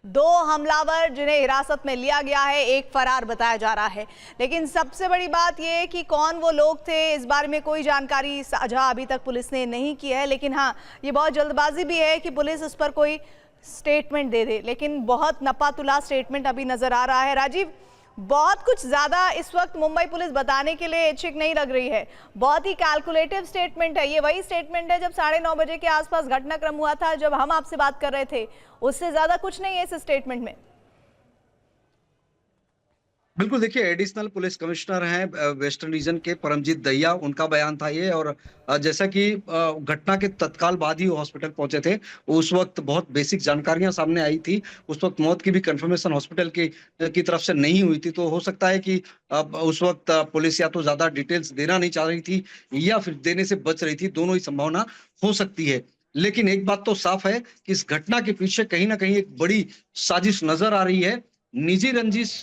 दो हमलावर जिन्हें हिरासत में लिया गया है, एक फरार बताया जा रहा है। लेकिन सबसे बड़ी बात यह है कि कौन वो लोग थे, इस बारे में कोई जानकारी साझा अभी तक पुलिस ने नहीं की है। लेकिन हाँ, ये बहुत जल्दबाजी भी है कि पुलिस उस पर कोई स्टेटमेंट दे दे, लेकिन बहुत नपा-तुला स्टेटमेंट अभी नजर आ रहा है। राजीव, बहुत कुछ ज्यादा इस वक्त मुंबई पुलिस बताने के लिए इच्छुक नहीं लग रही है। बहुत ही कैलकुलेटिव स्टेटमेंट है। ये वही स्टेटमेंट है जब 9:30 बजे के आसपास घटनाक्रम हुआ था, जब हम आपसे बात कर रहे थे। उससे ज्यादा कुछ नहीं है इस स्टेटमेंट में। बिल्कुल, देखिए एडिशनल पुलिस कमिश्नर हैं वेस्टर्न रीजन के परमजीत दहिया, उनका बयान था ये। और जैसा कि घटना के तत्काल बाद ही वो हॉस्पिटल पहुंचे थे, उस वक्त बहुत बेसिक जानकारियां सामने आई थी। उस वक्त मौत की भी कंफर्मेशन हॉस्पिटल की तरफ से नहीं हुई थी। तो हो सकता है कि उस वक्त पुलिस या तो ज्यादा डिटेल्स देना नहीं चाह रही थी या फिर देने से बच रही थी। दोनों ही संभावना हो सकती है। लेकिन एक बात तो साफ है कि इस घटना के पीछे कहीं ना कहीं एक बड़ी साजिश नजर आ रही है। निजी रंजिश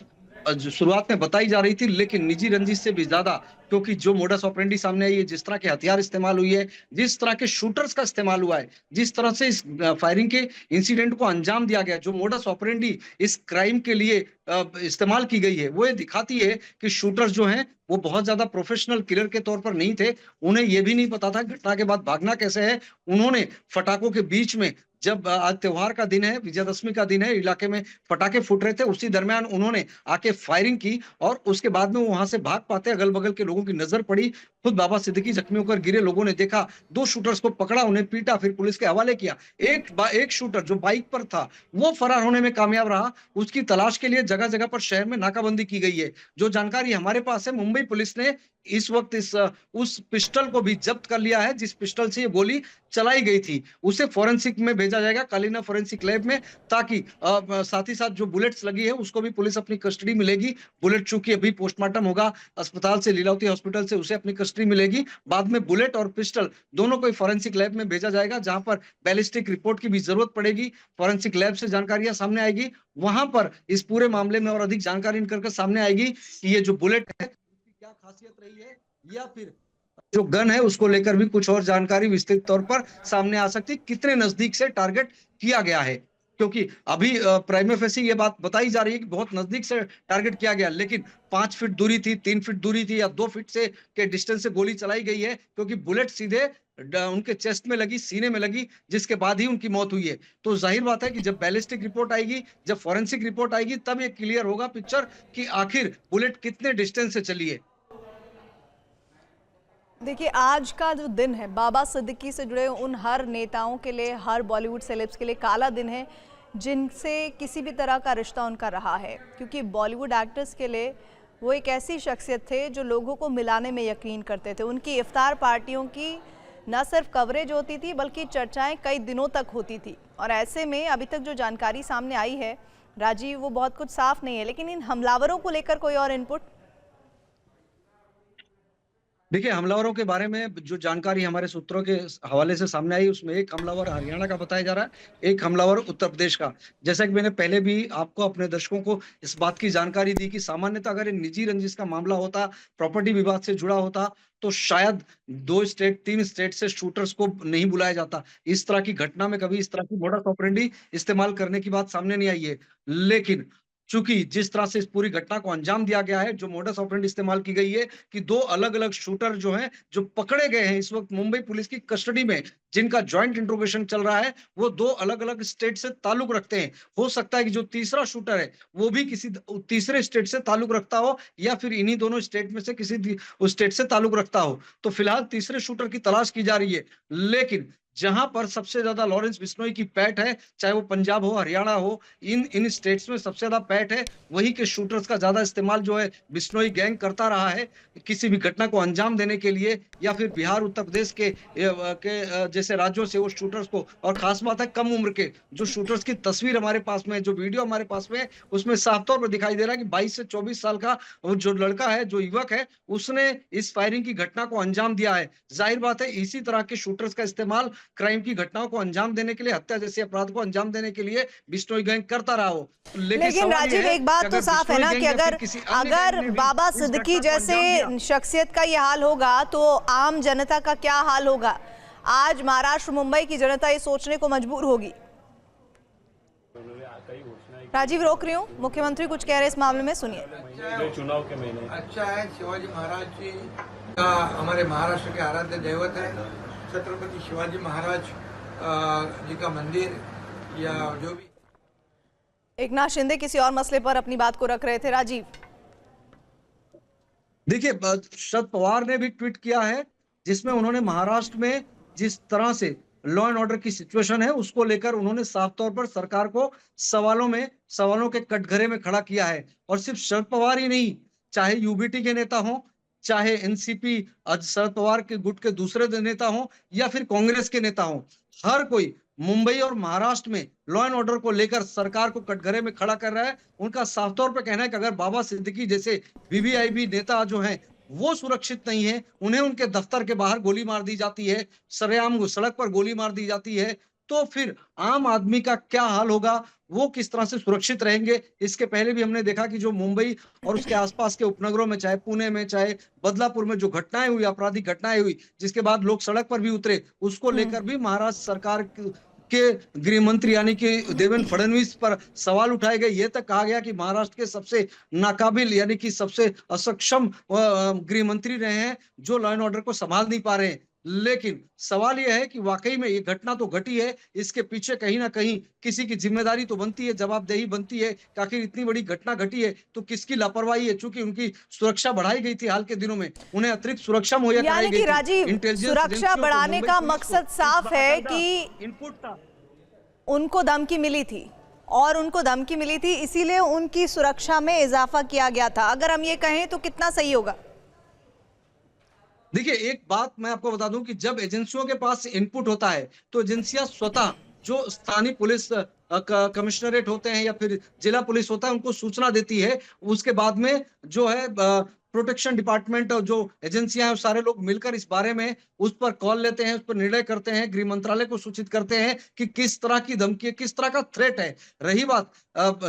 जो शुरुआत में बताई जा रही थी, लेकिन निजी रंजिश से भी ज्यादा, क्योंकि जो मोडस ऑपरेंडी सामने आई है, जिस तरह के हथियार इस्तेमाल हुई है, जिस तरह के शूटर्स का इस्तेमाल हुआ है, जिस तरह से इस फायरिंग के इंसिडेंट को अंजाम दिया गया, जो मोडस ऑपरेंडी इस क्राइम के लिए इस्तेमाल की गई है, वो ये दिखाती है कि शूटर्स जो हैं वो बहुत ज्यादा प्रोफेशनल किलर के तौर पर नहीं थे। उन्हें यह भी नहीं पता था घटना के बाद भागना कैसे है। उन्होंने फटाकों के बीच में, जब आज त्योहार का दिन है, विजयदशमी का दिन है, इलाके में पटाखे फूट रहे थे, उसी दरमियान उन्होंने आके फायरिंग की और उसके बाद में वो वहां से भाग पाते अगल बगल के लोगों की नजर पड़ी। खुद बाबा सिद्दीकी जख्मी होकर गिरे, लोगों ने देखा, दो शूटर्स को पकड़ा, उन्हें पीटा, फिर पुलिस के हवाले किया। एक शूटर जो बाइक पर था वो फरार होने में कामयाब रहा। उसकी तलाश के लिए जगह जगह पर शहर में नाकाबंदी की गई है। जो जानकारी हमारे पास है, मुंबई पुलिस ने इस वक्त उस पिस्टल को भी जब्त कर लिया है जिस पिस्टल से ये गोली चलाई गई थी। उसे फोरेंसिक में भेजा जाएगा, कालीना फोरेंसिक लैब में, ताकि साथ ही साथ जो बुलेट्स लगी है उसको भी पुलिस अपनी कस्टडी में लेगी। बुलेट चूंकि अभी पोस्टमार्टम होगा अस्पताल से, लीलावती हॉस्पिटल से, उसे अपनी कस्टडी में लेगी। बाद में बुलेट और पिस्टल दोनों को फोरेंसिक लैब में भेजा जाएगा, जहां पर बैलिस्टिक रिपोर्ट की भी जरूरत पड़ेगी। फोरेंसिक लैब से जानकारियां सामने आएगी, वहां पर इस पूरे मामले में और अधिक जानकारी निकल कर सामने आएगी कि ये जो बुलेट है क्या खासियत रही है, या फिर जो गन है उसको लेकर भी कुछ और जानकारी विस्तृत तौर पर सामने आ सकती है। कितने नजदीक से टारगेट किया गया है, क्योंकि अभी प्राइमा फेसी ये बात बताई जा रही है कि बहुत नजदीक से टारगेट किया गया, लेकिन 5 फीट दूरी थी, 3 फीट दूरी थी, या 2 फीट से के डिस्टेंस से गोली चलाई गई है, क्योंकि बुलेट सीधे उनके चेस्ट में लगी, सीने में लगी, जिसके बाद ही उनकी मौत हुई है। तो जाहिर बात है कि जब बैलिस्टिक रिपोर्ट आएगी, जब फोरेंसिक रिपोर्ट आएगी, तब ये क्लियर होगा पिक्चर कि आखिर बुलेट कितने डिस्टेंस से चली है। देखिए, आज का जो दिन है बाबा सिद्दीकी से जुड़े उन हर नेताओं के लिए, हर बॉलीवुड सेलेब्स के लिए काला दिन है जिनसे किसी भी तरह का रिश्ता उनका रहा है। क्योंकि बॉलीवुड एक्टर्स के लिए वो एक ऐसी शख्सियत थे जो लोगों को मिलाने में यकीन करते थे। उनकी इफ्तार पार्टियों की न सिर्फ कवरेज होती थी बल्कि चर्चाएं कई दिनों तक होती थी। और ऐसे में अभी तक जो जानकारी सामने आई है राजीव, वो बहुत कुछ साफ नहीं है। लेकिन इन हमलावरों को लेकर कोई और इनपुट? देखिए, हमलावरों के बारे में जो जानकारी हमारे सूत्रों के हवाले से सामने आई, उसमें एक हमलावर हरियाणा का बताया जा रहा है, एक हमलावर उत्तर प्रदेश का। जैसा कि मैंने पहले भी आपको, अपने दर्शकों को इस बात की जानकारी दी कि सामान्यतः अगर ये निजी रंजिश का मामला होता, प्रॉपर्टी विवाद से जुड़ा होता, तो शायद 2 स्टेट 3 स्टेट से शूटर्स को नहीं बुलाया जाता। इस तरह की घटना में कभी इस तरह की मोडस ऑपरेंडी इस्तेमाल करने की बात सामने नहीं आई है। लेकिन चूंकि जिस तरह से इस पूरी घटना को अंजाम दिया गया है, जो मोडस ऑपरेंडी इस्तेमाल की गई है कि 2 अलग-अलग शूटर जो हैं, जो पकड़े गए हैं इस वक्त मुंबई पुलिस की कस्टडी में, जिनका जॉइंट इंट्रोगेशन चल रहा है, वो 2 अलग-अलग स्टेट से ताल्लुक रखते हैं। हो सकता है कि जो तीसरा शूटर है, वो भी किसी तीसरे स्टेट से ताल्लुक रखता हो, या फिर इन्हीं दोनों स्टेट में से किसी उस स्टेट से ताल्लुक रखता हो। तो फिलहाल तीसरे शूटर की तलाश की जा रही है। लेकिन जहां पर सबसे ज्यादा लॉरेंस बिश्नोई की पैठ है, चाहे वो पंजाब हो, हरियाणा हो, इन स्टेट्स में सबसे ज्यादा पैठ है, वही के शूटर्स का ज्यादा इस्तेमाल जो है बिश्नोई गैंग करता रहा है किसी भी घटना को अंजाम देने के लिए, या फिर बिहार, उत्तर प्रदेश के जैसे राज्यों से वो शूटर्स को। और खास बात है, कम उम्र के जो शूटर्स की तस्वीर हमारे पास में, जो वीडियो हमारे पास में, उसमें साफ तौर पर दिखाई दे रहा है कि 22 से 24 साल का वो जो लड़का है, जो युवक है, उसने इस फायरिंग की घटना को अंजाम दिया है। जाहिर बात है, इसी तरह के शूटर्स का इस्तेमाल क्राइम की घटनाओं को अंजाम देने के लिए, हत्या जैसे अपराध को अंजाम देने के लिए बिश्नोई गैंग करता रहा हो। लेकिन राजीव, एक बात तो साफ है ना कि अगर बाबा सिद्दीकी जैसे शख्सियत का ये हाल होगा तो आम जनता का क्या हाल होगा? आज महाराष्ट्र, मुंबई की जनता ये सोचने को मजबूर होगी। उन्होंने आता ही घोषणा है राजीव, रोक रही हूँ, मुख्यमंत्री कुछ कह रहे इस मामले में, सुनिए। कि चुनाव के महीने अच्छा है। शिवाजी महाराज जी का हमारे महाराष्ट्र के आराध्य दैवत है। छत्रपति शिवाजी महाराज जी का मंदिर या जो भी। एकनाथ शिंदे किसी और मसले पर अपनी बात को रख रहे थे। राजीव, देखिए, शरद पवार ने भी ट्वीट किया है जिसमें उन्होंने महाराष्ट्र में जिस तरह से लॉ एंड ऑर्डर की सिचुएशन है उसको लेकर उन्होंने साफ तौर पर सरकार को सवालों के कटघरे में खड़ा किया है। और सिर्फ शरद पवार ही नहीं, चाहे यूबीटी के नेता हो, चाहे एनसीपी शरद पवार के गुट के दूसरे नेता हो, या फिर कांग्रेस के नेता हो, हर कोई मुंबई और महाराष्ट्र में लॉ एंड ऑर्डर को लेकर सरकार को कटघरे में खड़ा कर रहा है। उनका साफ तौर पर कहना है कि अगर बाबा सिद्दीकी जैसे वीवीआईपी नेता जो हैं वो सुरक्षित नहीं है, उन्हें उनके दफ्तर के बाहर गोली मार दी जाती है, सरेआम सड़क पर गोली मार दी जाती है, तो फिर आम आदमी का क्या हाल होगा, वो किस तरह से सुरक्षित रहेंगे। इसके पहले भी हमने देखा कि जो मुंबई और उसके आसपास के उपनगरों में, चाहे पुणे में, चाहे बदलापुर में जो घटनाएं हुई, आपराधिक घटनाएं हुई, जिसके बाद लोग सड़क पर भी उतरे, उसको लेकर भी महाराष्ट्र सरकार के गृह मंत्री यानी कि देवेंद्र फडणवीस पर सवाल उठाए गए। ये तक कहा गया कि महाराष्ट्र के सबसे नाकाबिल यानी कि सबसे असक्षम गृह मंत्री रहे हैं जो लॉ एंड ऑर्डर को संभाल नहीं पा रहे हैं। लेकिन सवाल यह है कि वाकई में ये घटना तो घटी है, इसके पीछे कहीं ना कहीं किसी की जिम्मेदारी तो बनती है, जवाबदेही बनती है कि आखिर इतनी बड़ी घटना घटी है तो किसकी लापरवाही है। चूंकि उनकी सुरक्षा बढ़ाई गई थी हाल के दिनों में, उन्हें अतिरिक्त सुरक्षा मुहैया कराई यानी गई कि थी। राजीव, इंटेलिजेंस सुरक्षा एजेंसियों को, बढ़ाने मुंबई का पुलिस को मकसद इस साफ है बाकायदा कि इनपुट था। उनको धमकी मिली थी और उनको धमकी मिली थी, इसीलिए उनकी सुरक्षा में इजाफा किया गया था। अगर हम ये कहें तो कितना सही होगा? देखिए, एक बात मैं आपको बता दूं कि जब एजेंसियों के पास इनपुट होता है तो एजेंसियां स्वतः, जो स्थानीय पुलिस कमिश्नरेट होते हैं या फिर जिला पुलिस होता है, उनको सूचना देती है। उसके बाद में जो है प्रोटेक्शन डिपार्टमेंट और जो एजेंसियां हैं सारे लोग मिलकर इस बारे में उस पर कॉल लेते हैं, उस पर निर्णय करते हैं, गृह मंत्रालय को सूचित करते हैं कि किस तरह की धमकी है, किस तरह का थ्रेट है। रही बात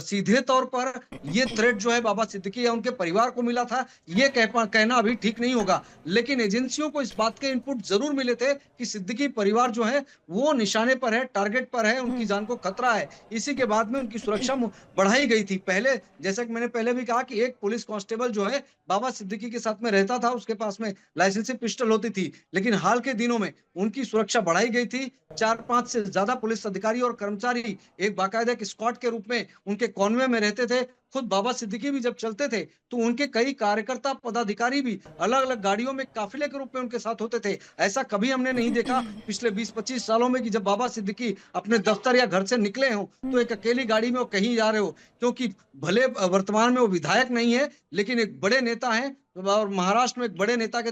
सीधे तौर पर ये थ्रेट जो है बाबा सिद्दीकी या उनके परिवार को मिला था, ये कहना अभी ठीक नहीं होगा। लेकिन एजेंसियों को इस बात के इनपुट जरूर मिले थे कि सिद्दीकी परिवार जो है वो निशाने पर है, टारगेट पर है, उनकी जान को खतरा है। इसी के बाद में उनकी सुरक्षा बढ़ाई गई थी। पहले, जैसा कि मैंने पहले भी कहा, कि एक पुलिस कांस्टेबल जो है बाबा सिद्दीकी के साथ में रहता था, उसके पास में लाइसेंसी पिस्टल होती थी। लेकिन हाल के दिनों में उनकी सुरक्षा बढ़ाई गई थी। 4-5 से ज्यादा पुलिस अधिकारी और कर्मचारी एक बाकायदा एक स्क्वाड के रूप में उनके कॉन्वे में रहते थे। खुद बाबा सिद्दीकी भी जब चलते थे तो उनके कई कार्यकर्ता पदाधिकारी भी अलग अलग गाड़ियों में काफिले के रूप में उनके साथ होते थे। ऐसा कभी हमने नहीं देखा पिछले 20-25 सालों में कि जब बाबा सिद्दीकी अपने दफ्तर या घर से निकले हों तो एक अकेली गाड़ी में वो कहीं जा रहे हो। क्योंकि भले वर्तमान में वो विधायक नहीं है, लेकिन एक बड़े नेता हैं और महाराष्ट्र में एक बड़े नेता के